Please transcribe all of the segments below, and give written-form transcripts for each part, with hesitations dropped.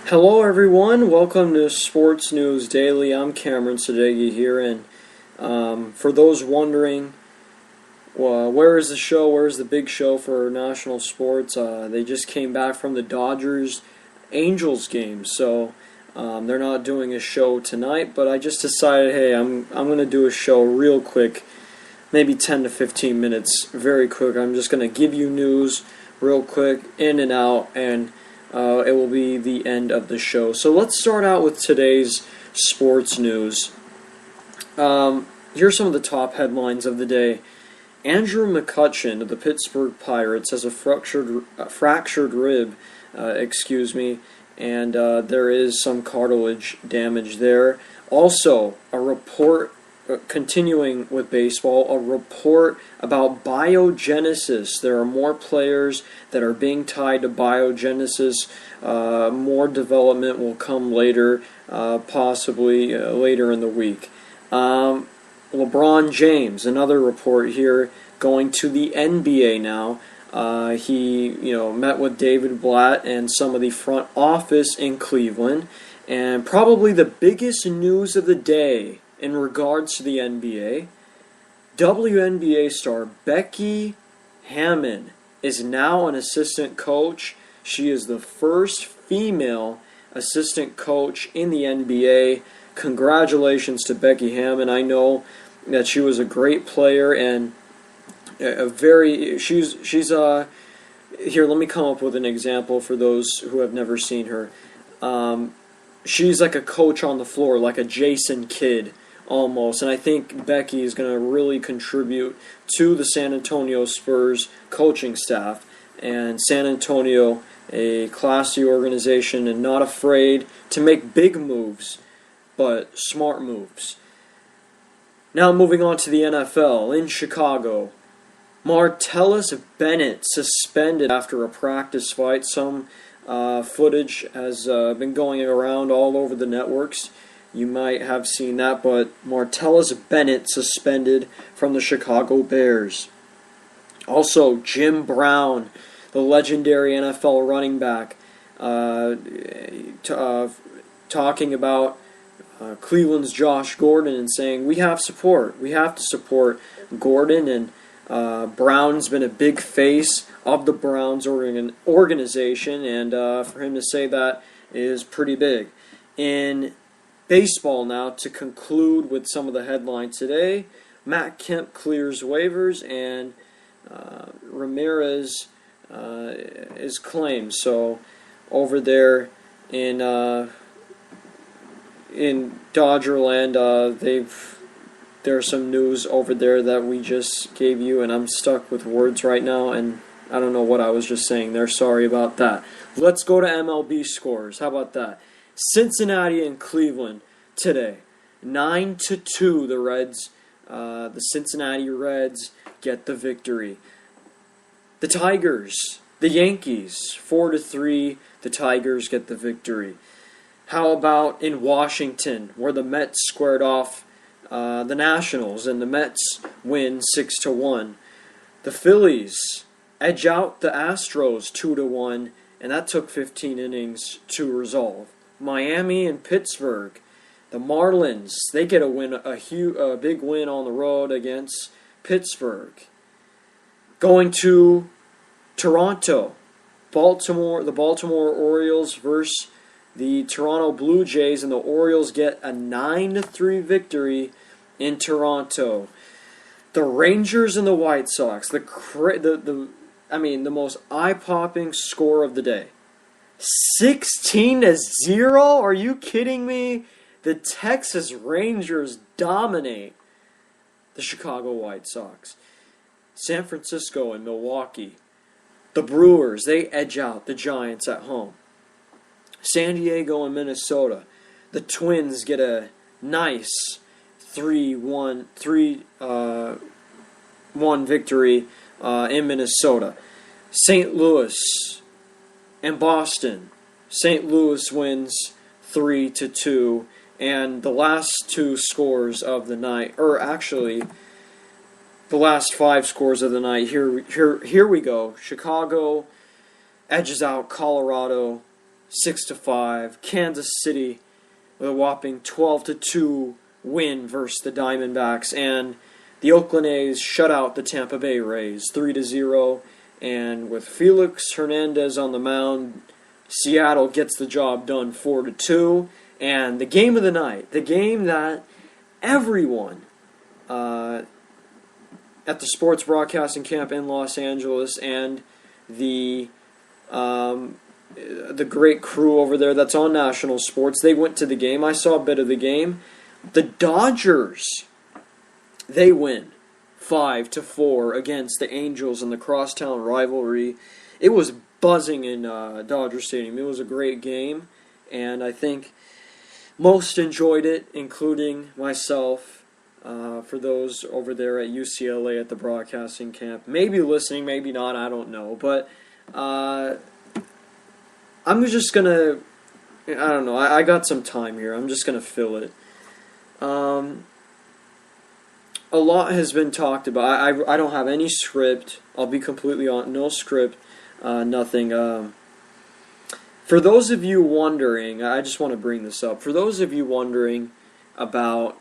Hello, everyone. Welcome to Sports News Daily. I'm Cameron Sadeghi here, and for those wondering, where is the show? Where is the big show for national sports? They just came back from the Dodgers Angels game, so they're not doing a show tonight. But I just decided, hey, I'm going to do a show real quick, maybe 10 to 15 minutes, very quick. I'm just going to give you news real quick, in and out, and it will be the end of the show. So let's start out with today's sports news. Here's some of the top headlines of the day. Andrew McCutchen of the Pittsburgh Pirates has a fractured rib, and there is some cartilage damage there. Also, a report, continuing with baseball, a report about biogenesis. There are more players that are being tied to biogenesis. More development will come later, possibly later in the week. LeBron James, another report here, going to the NBA now. He, met with David Blatt and some of the front office in Cleveland, and probably the biggest news of the day in regards to the NBA, WNBA star Becky Hammon is now an assistant coach. She is the first female assistant coach in the NBA. Congratulations to Becky Hammon. I know that she was a great player and she's here, let me come up with an example for those who have never seen her. She's like a coach on the floor, like a Jason Kidd almost, and I think Becky is going to really contribute to the San Antonio Spurs coaching staff. And San Antonio, a classy organization and not afraid to make big moves, but smart moves. Now moving on to the NFL. In Chicago, Martellus Bennett suspended after a practice fight. Some footage has been going around all over the networks. You might have seen that, but Martellus Bennett suspended from the Chicago Bears. Also, Jim Brown, the legendary NFL running back, talking about Cleveland's Josh Gordon and saying, we have support. We have to support Gordon, and Brown's been a big face of the Browns organization, and for him to say that is pretty big. In baseball now, to conclude with some of the headlines today, Matt Kemp clears waivers, and Ramirez is claimed. So over there in Dodgerland, there's some news over there that we just gave you, and I'm stuck with words right now, and I don't know what I was just saying there. Sorry about that. Let's go to MLB scores. How about that? Cincinnati and Cleveland today, 9-2. The Reds, the Cincinnati Reds, get the victory. The Tigers, the Yankees, 4-3. The Tigers get the victory. How about in Washington, where the Mets squared off the Nationals, and the Mets win 6-1. The Phillies edge out the Astros 2-1, and that took 15 innings to resolve. Miami and Pittsburgh, the Marlins, they get a win, a big win on the road against Pittsburgh. Going to Toronto, the Baltimore Orioles versus the Toronto Blue Jays, and the Orioles get a 9-3 victory in Toronto. The Rangers and the White Sox, the most eye-popping score of the day. 16-0? Are you kidding me? The Texas Rangers dominate the Chicago White Sox. San Francisco and Milwaukee. The Brewers, they edge out the Giants at home. San Diego and Minnesota. The Twins get a nice 3-1 victory in Minnesota. St. Louis and Boston. St. Louis wins 3-2, and the last two scores of the night, or actually the last five scores of the night. Here we go. Chicago edges out Colorado 6-5. Kansas City with a whopping 12-2 win versus the Diamondbacks, and the Oakland A's shut out the Tampa Bay Rays 3-0. And with Felix Hernandez on the mound, Seattle gets the job done 4-2. And the game of the night, the game that everyone at the sports broadcasting camp in Los Angeles and the great crew over there that's on national sports, they went to the game. I saw a bit of the game. The Dodgers, they win 5-4 against the Angels in the crosstown rivalry. It was buzzing in Dodger Stadium. It was a great game, and I think most enjoyed it, including myself, for those over there at UCLA at the broadcasting camp. Maybe listening, maybe not, I don't know. But I'm just going to, I don't know, I got some time here. I'm just going to fill it. A lot has been talked about. I don't have any script. I'll be completely honest. No script, nothing. For those of you wondering, I just want to bring this up. For those of you wondering about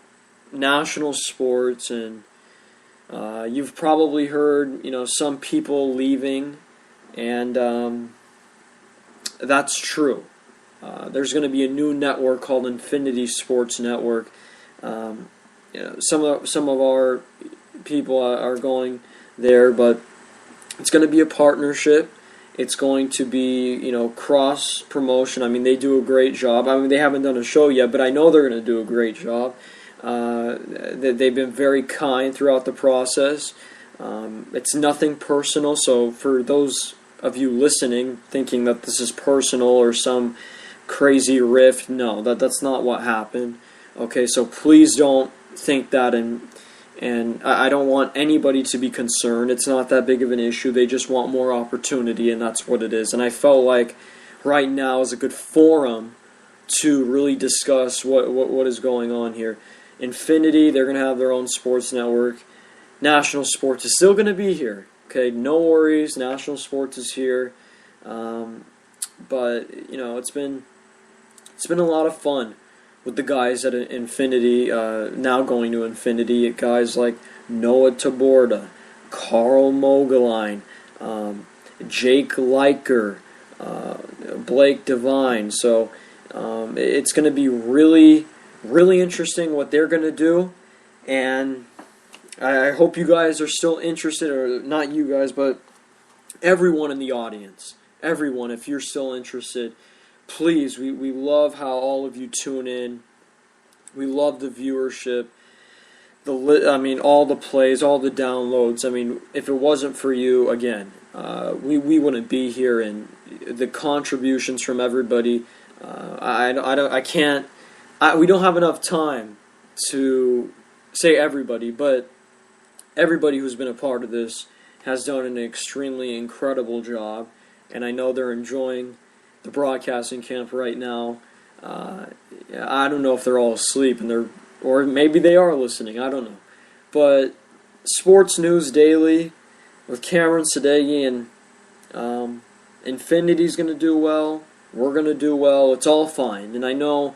national sports, and you've probably heard, some people leaving, and that's true. There's going to be a new network called Infinity Sports Network. Some of our people are going there, but it's going to be a partnership. It's going to be, cross promotion. I mean, they do a great job. I mean, they haven't done a show yet, but I know they're going to do a great job. They've been very kind throughout the process. It's nothing personal, so for those of you listening thinking that this is personal or some crazy rift, no, that's not what happened. Okay, so please don't think that, and I don't want anybody to be concerned. It's not that big of an issue. They just want more opportunity, and that's what it is. And I felt like right now is a good forum to really discuss what is going on here. Infinity, they're going to have their own sports network. National Sports is still going to be here. Okay, no worries. National Sports is here. But, it's been a lot of fun with the guys at Infinity, now going to Infinity, guys like Noah Taborda, Carl Mogeline, Jake Leiker, Blake Devine. So it's going to be really, really interesting what they're going to do, and I hope you guys are still interested, or not you guys, but everyone in the audience, everyone, if you're still interested, please, we love how all of you tune in. We love the viewership, all the plays, all the downloads. I mean, if it wasn't for you, again, we wouldn't be here. And the contributions from everybody, I can't. We don't have enough time to say everybody, but everybody who's been a part of this has done an extremely incredible job, and I know they're enjoying the broadcasting camp right now. I don't know if they're all asleep or maybe they are listening. I don't know. But Sports News Daily with Cameron Sadeghi, and Infinity's going to do well. We're going to do well. It's all fine. And I know,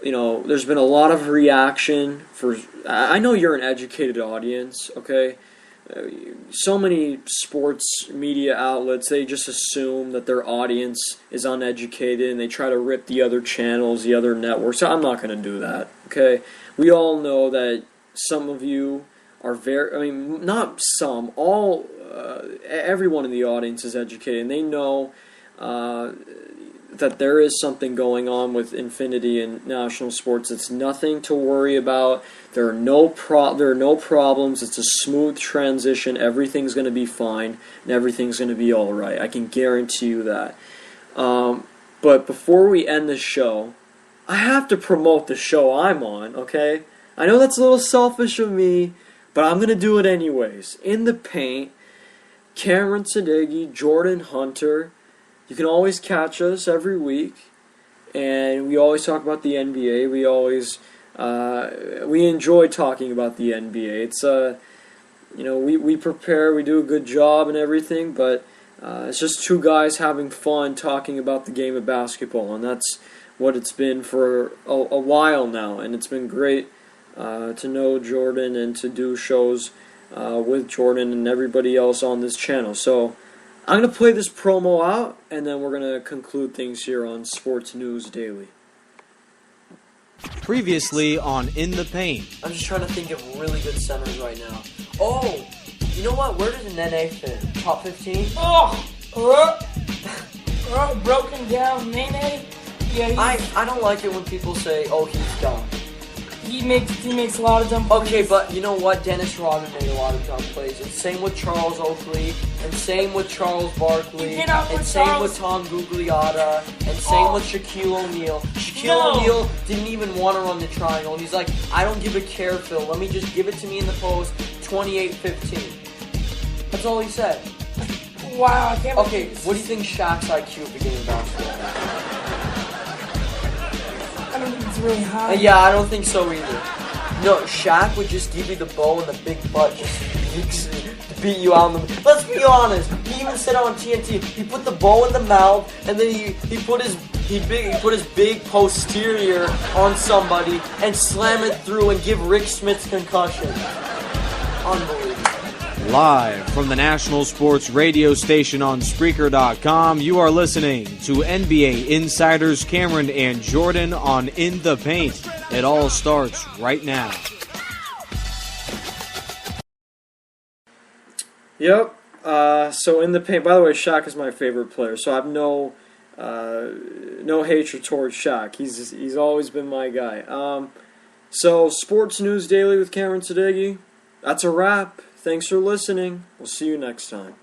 there's been a lot of reaction I know you're an educated audience, okay? So many sports media outlets, they just assume that their audience is uneducated, and they try to rip the other channels, the other networks. So I'm not going to do that, okay? We all know that some of you are not some, everyone in the audience is educated, and they know that there is something going on with Infinity and national sports. It's nothing to worry about. There are no problems. It's a smooth transition. Everything's going to be fine, and everything's going to be all right. I can guarantee you that. But before we end the show, I have to promote the show I'm on, okay? I know that's a little selfish of me, but I'm going to do it anyways. In the Paint, Cameron Sadeghi, Jordan Hunter. You can always catch us every week, and we always talk about the NBA. We enjoy talking about the NBA. It's we prepare, we do a good job and everything, but It's just two guys having fun talking about the game of basketball, and that's what it's been for a while now. And it's been great to know Jordan and to do shows with Jordan and everybody else on this channel. So I'm going to play this promo out, and then we're going to conclude things here on Sports News Daily. Previously on In the Paint. I'm just trying to think of really good centers right now. Oh, you know what? Where does Nene fit? Top 15? Broken down Nene. Yeah, I don't like it when people say, "Oh, he's dumb." He makes a lot of dumb plays. Okay, but you know what? Dennis Rodman made a lot of dumb plays. And same with Charles Oakley, and same with Charles Barkley, and same with Tom Gugliotta, and same with Shaquille O'Neal. Shaquille O'Neal didn't even want to run the triangle, and he's like, "I don't give a care, Phil. Let me just give it to me in the post, 28-15." That's all he said. Wow, I can't Okay, what do you think Shaq's IQ of the game of basketball? I don't think it's really high. Yeah, I don't think so either. No, Shaq would just give you the bow and the big butt just to beat you out. Let's be honest. He even said on TNT, he put the bow in the mouth, and then he put his big posterior on somebody and slam it through and give Rick Smith's concussion. Unbelievable. Live from the national sports radio station on Spreaker.com, you are listening to NBA insiders Cameron and Jordan on In the Paint. It all starts right now. Yep. So In the Paint. By the way, Shaq is my favorite player, so I have no hatred towards Shaq. He's always been my guy. So Sports News Daily with Cameron Sadeghi. That's a wrap. Thanks for listening. We'll see you next time.